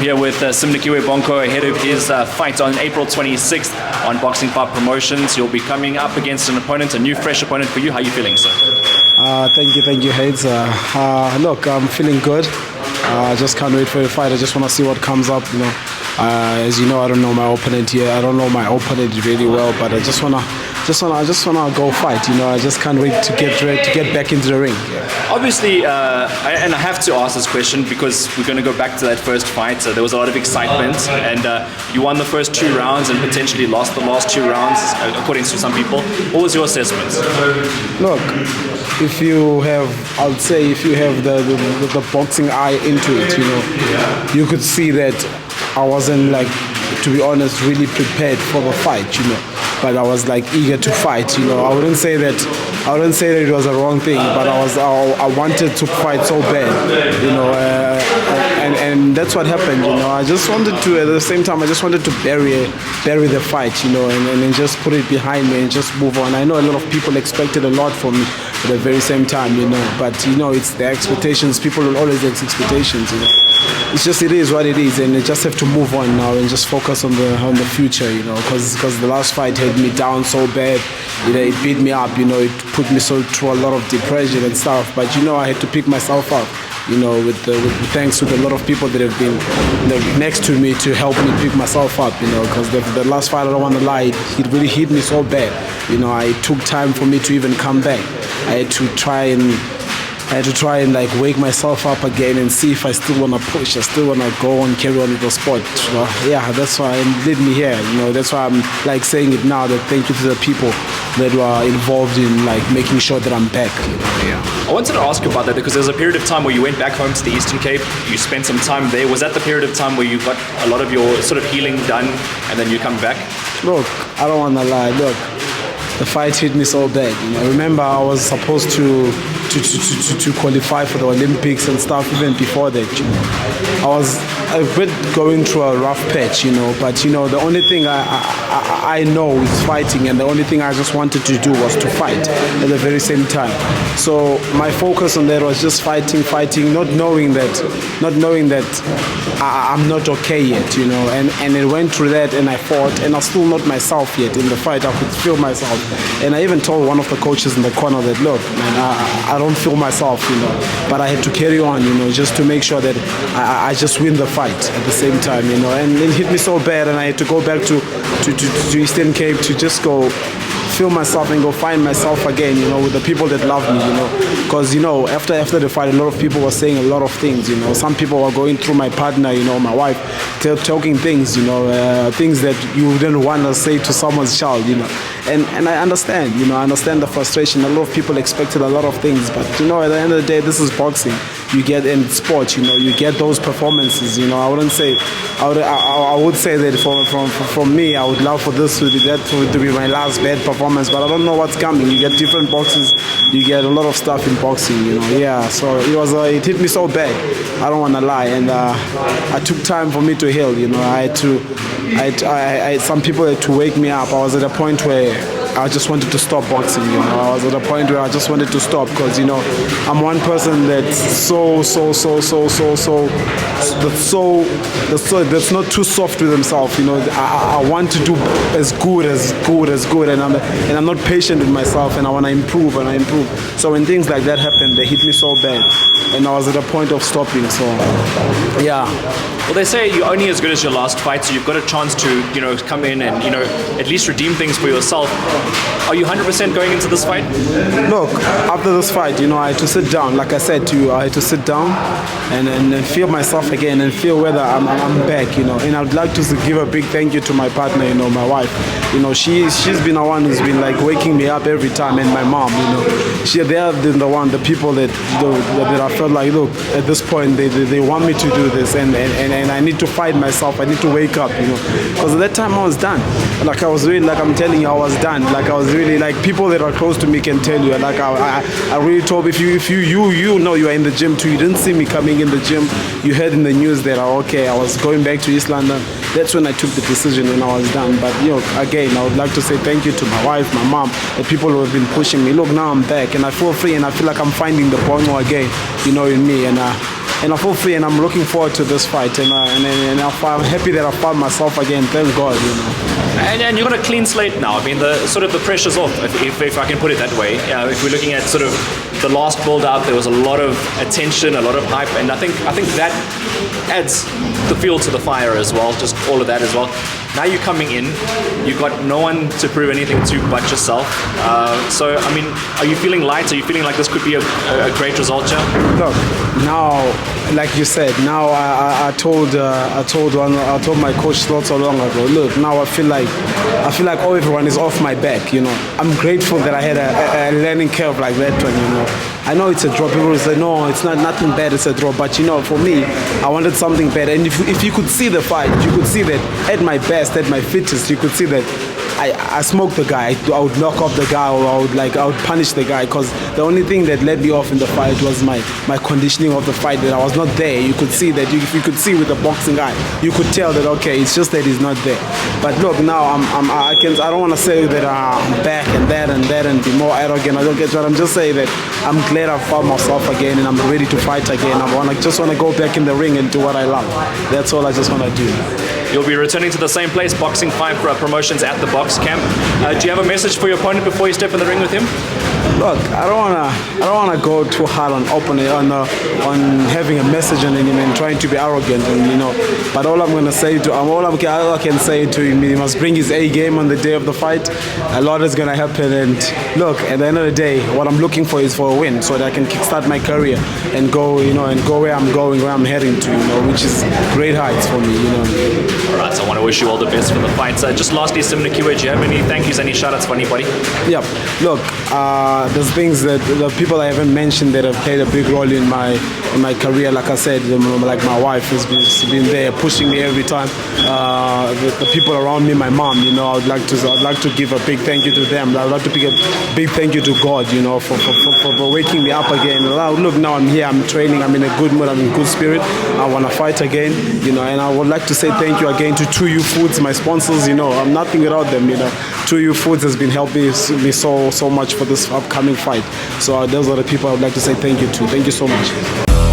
here with Simnikiwe Bongco ahead of his fight on April 26th on Boxing Fight Promotions. You'll be coming up against an opponent, a new fresh opponent for you. How are you feeling, sir? Thank you, Hades. Look, I'm feeling good. Just can't wait for the fight. I just want to see what comes up. As you know, I don't know my opponent here. I don't know my opponent really well, but I just wanna go fight. I just can't wait to get back into the ring. Obviously, and I have to ask this question because we're going to go back to that first fight. There was a lot of excitement, and you won the first 2 rounds and potentially lost the last 2 rounds, according to some people. What was your assessment? Look, if you have the boxing eye into it, you could see that I wasn't, to be honest, really prepared for the fight, but I was eager to fight. I wouldn't say that it was a wrong thing, but I wanted to fight so bad, and that's what happened. I just wanted to, at the same time, I just wanted to bury the fight, and then just put it behind me and just move on. I know a lot of people expected a lot from me at the very same time, but it's the expectations. People will always have expectations, It's just, it is what it is, and you just have to move on now and just focus on the future, because the last fight had me down so bad. It beat me up, it put me through a lot of depression and stuff. But I had to pick myself up, with thanks to a lot of people that have been next to me to help me pick myself up, because the last fight, I don't want to lie, it really hit me so bad. It took time for me to even come back. I had to try and wake myself up again and see if I still want to push, I still want to go and carry on with the sport. That's why it led me here. That's why I'm saying it now, that thank you to the people that were involved in making sure that I'm back. I wanted to ask you about that because there's a period of time where you went back home to the Eastern Cape, you spent some time there. Was that the period of time where you got a lot of your sort of healing done and then you come back? Look, I don't want to lie. Look, the fight hit me so bad. Remember, I was supposed to qualify for the Olympics and stuff even before that. I've been going through a rough patch, but the only thing I know is fighting, and the only thing I just wanted to do was to fight at the very same time. So my focus on that was just fighting, not knowing that I'm not okay yet, and it went through that, and I fought, and I'm still not myself yet in the fight. I could feel myself, and I even told one of the coaches in the corner that, look, man, I don't feel myself, but I had to carry on, just to make sure that I just win the fight at the same time, and it hit me so bad, and I had to go back to Eastern Cape to just go feel myself and go find myself again, with the people that love me, because after the fight, a lot of people were saying a lot of things, some people were going through my partner, my wife, talking things, things that you wouldn't want to say to someone's child, and I understand, I understand the frustration. A lot of people expected a lot of things, but at the end of the day, this is boxing. You get in sports, you get those performances. I wouldn't say, I would say that from me, I would love for this to be my last bad performance, but I don't know what's coming. You get different boxes, you get a lot of stuff in boxing, So it hit me so bad. I don't want to lie, and I took time for me to heal. Some people had to wake me up. I was at a point where I just wanted to stop boxing, I was at a point where I just wanted to stop because, I'm one person that's that's not too soft with himself, I want to do as good, and I'm not patient with myself, and I want to improve, So when things like that happen, they hit me so bad, and I was at a point of stopping, so, yeah. Well, they say you're only as good as your last fight, so you've got a chance to, come in and, at least redeem things for yourself. Are you 100% going into this fight? Look, after this fight, I had to sit down. Like I said to you, I had to sit down and feel myself again and feel whether I'm back, And I'd like to give a big thank you to my partner, my wife. She's been the one who's been waking me up every time, and my mom, they are the people that I felt like, look, at this point they want me to do this, and I need to fight myself. I need to wake up, because at that time I was done. I was really, I'm telling you, I was done. I was really, people that are close to me can tell you. I really told, if you know you are in the gym too. You didn't see me coming in the gym. You heard in the news that I was going back to East London. That's when I took the decision, and I was done. But again, I would like to say thank you to my wife, my mom, the people who have been pushing me. Look, now I'm back, and I feel free, and I feel like I'm finding the Bongco again, in me, and and I feel free, and I'm looking forward to this fight, and I'm happy that I found myself again. Thank God, you know. And you've got a clean slate now. I mean, the pressure's off, if I can put it that way. If we're looking at sort of the last build-up, there was a lot of attention, a lot of hype, and I think that adds the fuel to the fire as well. Just all of that as well. Now you're coming in, you've got no one to prove anything to but yourself. So, I mean, are you feeling light? Are you feeling like this could be a great result, Joe? Look, now, like you said, now I told my coach not so long ago. Look, now I feel like everyone is off my back. You know, I'm grateful that I had a learning curve like that one. You know, I know it's a draw. People will say no, it's nothing bad. It's a draw. But you know, for me, I wanted something better. And if you could see the fight, you could see that at my best, at my fittest, you could see that I smoked the guy. I would knock off the guy, or I would punish the guy, because the only thing that led me off in the fight was my conditioning of the fight, that I was not there. You could see that. If you could see with the boxing guy, you could tell that, okay, it's just that he's not there. But look, now I don't want to say that I'm back and that and be more arrogant. I don't get what I'm just saying that I'm glad I found myself again, and I'm ready to fight again. I just want to go back in the ring and do what I love. That's all I just want to do. You'll be returning to the same place, Boxing 5 Promotions at the Box Camp. Do you have a message for your opponent before you step in the ring with him? Look, I don't wanna go too hard on having a message on him and trying to be arrogant, and you know. But all I can say to him, he must bring his A game on the day of the fight. A lot is gonna happen, and look, at the end of the day, what I'm looking for is for a win, so that I can kickstart my career and go where I'm going, where I'm heading to, you know, which is great heights for me, you know. All right, so I want to wish you all the best for the fight. Just lastly, Simnikiwe, do you have any thank yous, any shout-outs for anybody? Yeah, look, there's things that the people I haven't mentioned that have played a big role in my career. Like I said, like my wife has been there pushing me every time. The people around me, my mom, you know, I'd like to give a big thank you to them. I'd like to give a big thank you to God, you know, for waking me up again. Look, now I'm here, I'm training, I'm in a good mood, I'm in good spirit. I want to fight again, you know, and I would like to say thank you again to True You Foods, my sponsors. You know, I'm nothing without them. You know, True You Foods has been helping me so much for this upcoming fight. So those are the people I would like to say thank you to. Thank you so much.